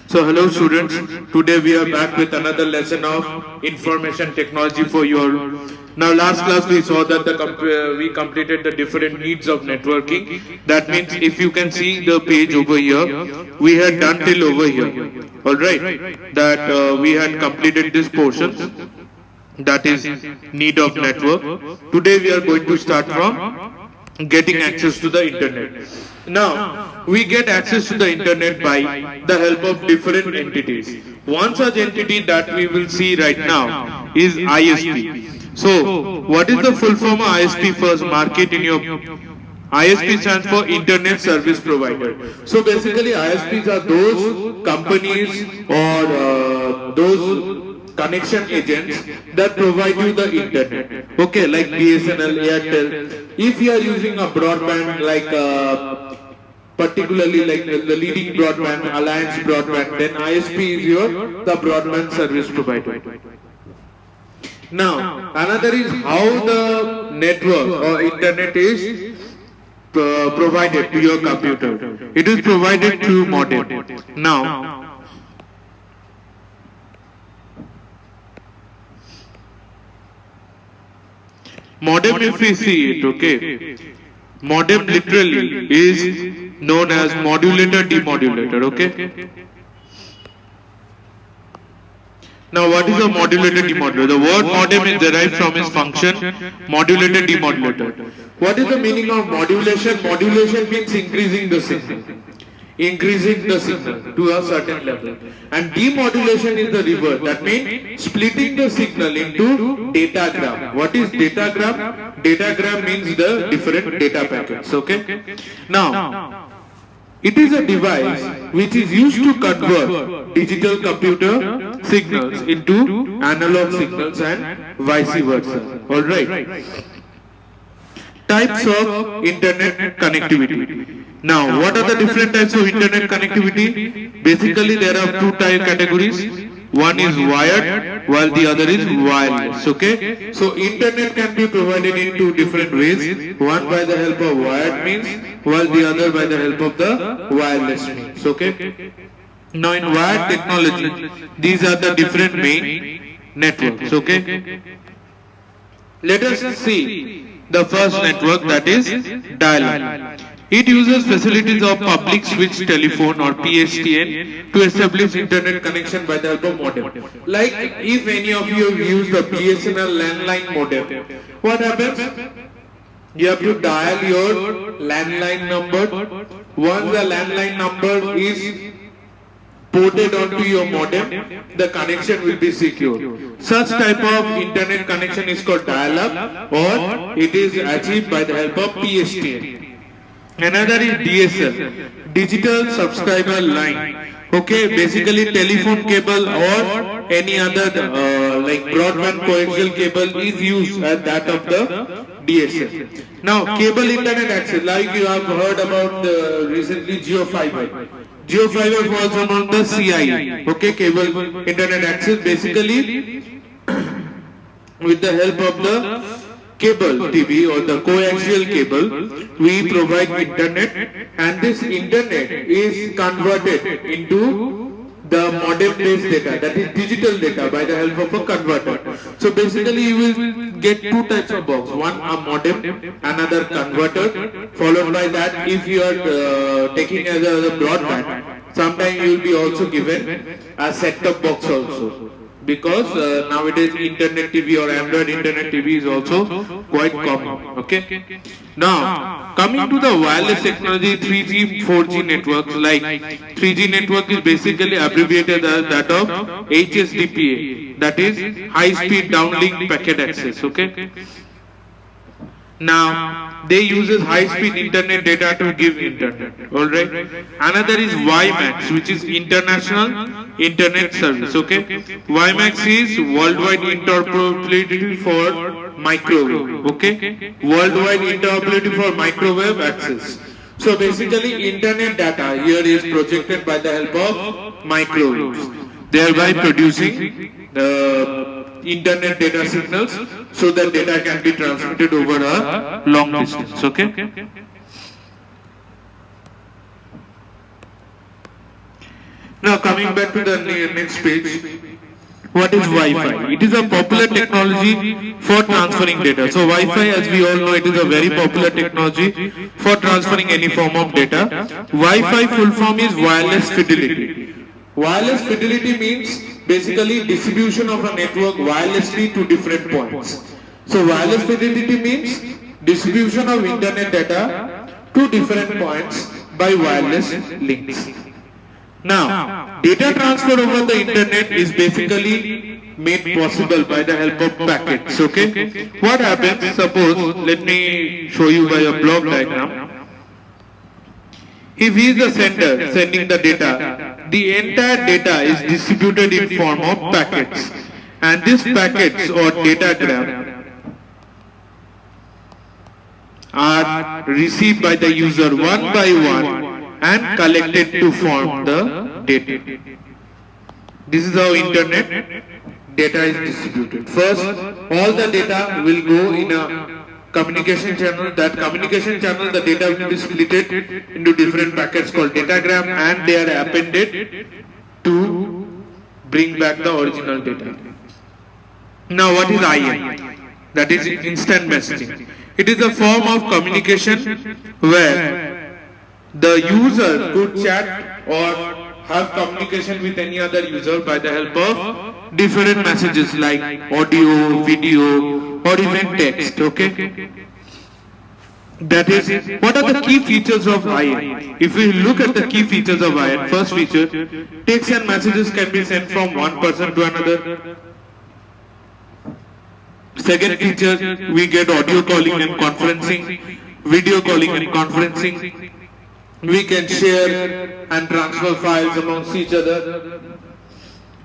So hello students, today we are back with another lesson of information technology for you all. Now last class we saw that we completed the different needs of networking. That means if you can see the page over here, we had done till over here. Alright, that we had completed this portion, that is need of network. Today we are going to start from getting access to the internet. Now, we get access to the internet by the help of different entities. One such entity that we will see right now is ISP. So, what is the full form of ISP first? Market in your ISP stands for Internet Service Provider. So basically ISPs are those companies or those connection agents that provide you the internet. Okay, like BSNL, Airtel. If you are using a broadband like particularly like the leading broadband, Alliance Broadband, then ISP is the broadband service provider. Now, another is how the network or internet is provided to your computer. It is provided through modem. Now, modem, if we see it, okay, modem literally is known as modulator demodulator, okay. Now what is a modulator demodulator? The word modem is derived from its function modulator demodulator. What is the meaning of modulation? Modulation means increasing the signal. Increasing the signal to a certain level. And demodulation is the reverse. That means splitting the signal into datagram. What is datagram? Datagram means the different data packets. Okay. Now, it is a device which is used to convert digital computer signals into analog signals and vice versa. Alright. Types of internet connectivity. Now, what are the different types of internet connectivity? Basically, there are two type categories. One is wired, while the other is wireless. Okay, so internet can be provided in two different ways. One by the help of wired means, while the other by the help of the wireless means. Okay. Now, in wired technology, these are the different main networks. Okay. Let us see the first network, that is dial-up. It uses facilities of public switch telephone or PSTN to establish internet connection by the help of modem. Like if any of you have used the BSNL landline modem, what happens? You have to dial your landline number. Once the landline number is ported onto your modem, the connection will be secure. Such type of internet connection is called dial-up, or it is achieved by the help of PSTN. Another is DSL, digital subscriber line. Okay, basically telephone cable or any other like broadband coaxial cable is used as that of the DSL. Now, cable internet access, like you have heard about recently JioFiber. JioFiber falls among the CIE. Okay, cable internet access. Basically, with the help of the cable TV or the coaxial cable, we provide internet, and this internet is converted into the modem based data, that is digital data, by the help of a converter. So basically you will get two types of box, one a modem, another converter, followed by that if you are taking as a broadband, sometimes you will be also given a set-top box also. Because nowadays internet TV or Android internet TV is also quite common. Okay. Now, coming to the wireless technology, 3G, 4G networks, like 3G network is basically abbreviated as that of HSDPA, that is high speed downlink packet access. Okay. Now, they uses high-speed internet data to give internet. Alright. Another is WiMAX, which is International Internet Service. Okay. WiMAX is Worldwide Interoperability for Microwave. Okay. Worldwide Interoperability for Microwave Access. So basically, internet data here is projected by the help of microwaves, thereby producing the internet data signals, so that data can be transmitted over a long distance. Okay. Now coming back to the next page. What is Wi-Fi? It is a popular technology for transferring data. So Wi-Fi, as we all know, it is a very popular technology for transferring any form of data. Wi-Fi full form is wireless fidelity. Wireless fidelity means basically distribution of a network wirelessly to different points. So wireless fidelity means distribution of internet data to different points by wireless links. Now, data transfer over the internet is basically made possible by the help of packets, okay? What happens, suppose, let me show you by a block diagram. If he is the sender sending the data, the entire data is distributed in form of packets. And these packets or datagram are received by the user one by one and collected to form the data. This is how internet data is distributed. First, all the data will go in a communication channel. That communication channel, the data will be split into different packets called datagram, and they are appended to bring back the original data. Now, what is IM? That is instant messaging. It is a form of communication where the user could chat or have communication with any other user by the help of different messages like audio, video, or even text, okay? That is, what are the key features of IM? If we look at the key features of IM, first feature, text and messages can be sent from one person to another. Second feature, we get audio calling and conferencing, video calling and conferencing. We can share and transfer files amongst each other.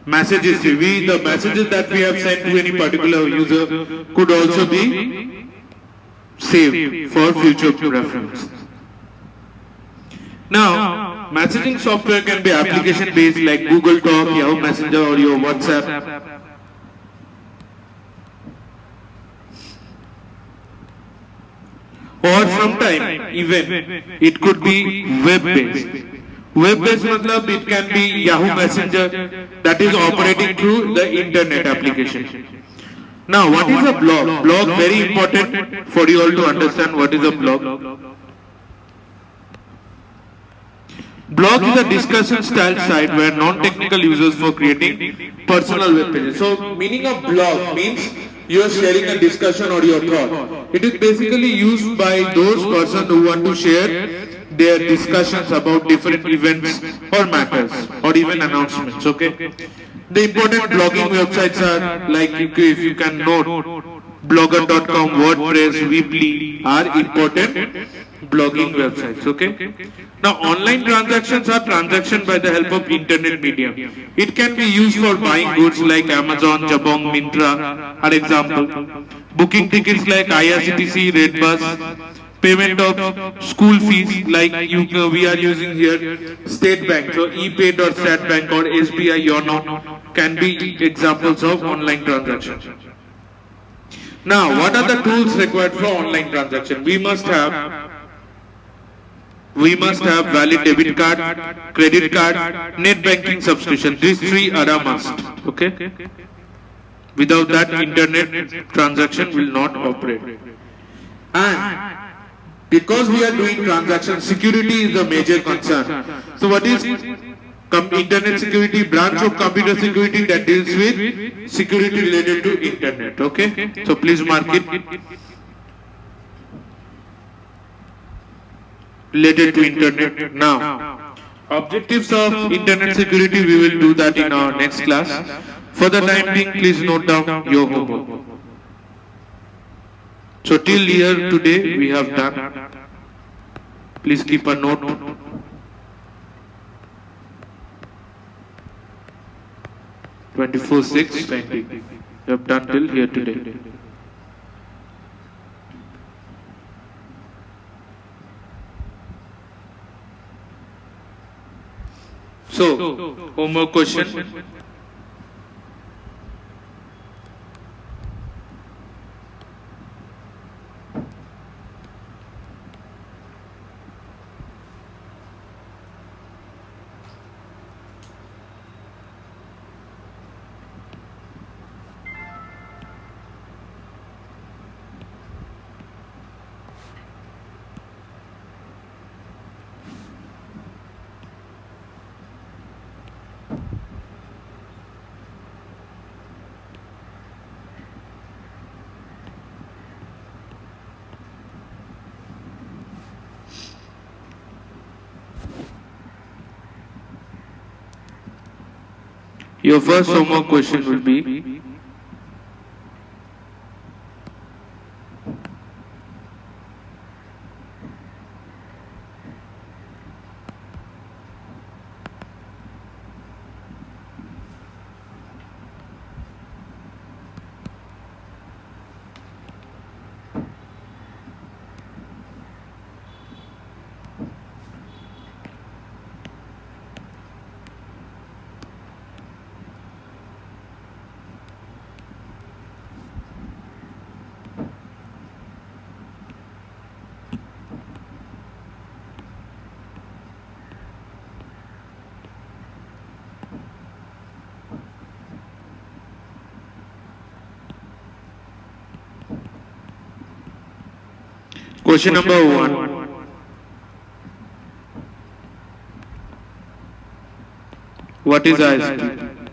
Messages, the messages that we have sent to any particular user could also be saved for future reference. Now, messaging software can be application based like Google Talk, Yahoo Messenger, or your WhatsApp. Or sometime even it could be web-based. Web-based matlab it can be Yahoo Messenger that is operating through the internet application. Now what is a blog? Blog, very important for you all to understand what is a blog. Blog is a discussion style site where non-technical users for creating personal web pages. So meaning of blog means you are sharing a discussion or your thought. It is basically used by those persons who want to share their discussions about different events or matters or even announcements, okay? The important blogging websites are like, if you can note, blogger.com, WordPress, Weebly are important blogging websites, okay? Now online transactions are transactions by the help of internet medium. It can be used for buying goods like Amazon, Jabong, Myntra are example. Booking tickets like IRCTC, Redbus, payment of school fees like we are using here State Bank, so ePaid or State Bank or SBI Yono can be examples of online transactions. Now what are the tools required for online transaction? We must have valid debit card, credit card, net banking subscription. These three are a must. Okay. Without that, internet transaction will not operate. And because we are doing transactions, security is a major concern. So what is internet security? Branch of computer security that deals with security related to internet. Okay. So please mark it. Related to internet. Now, objectives of internet security, we will do that in our next class. For the time being, please note down your homework. So till here today we have done. Please keep a note. (24/6/20). We have done till here today. So, homework question. Your first homework question will be, question number 1. What is ISP?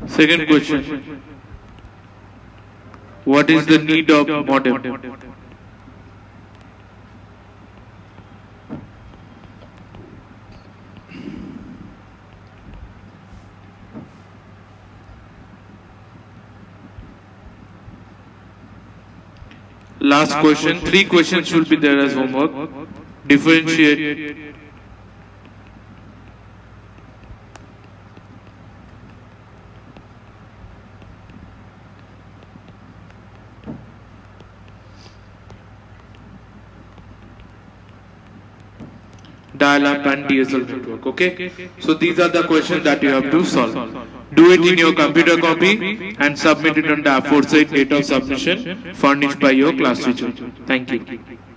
Second question. What is the need of modem? Last question. 3 questions will be there as homework. Differentiate. Dial-up and DSL network. Okay. So these are the questions that you have to solve. Do it in your computer copy and submit it on the aforesaid date of submission furnished by your class teacher. Thank you.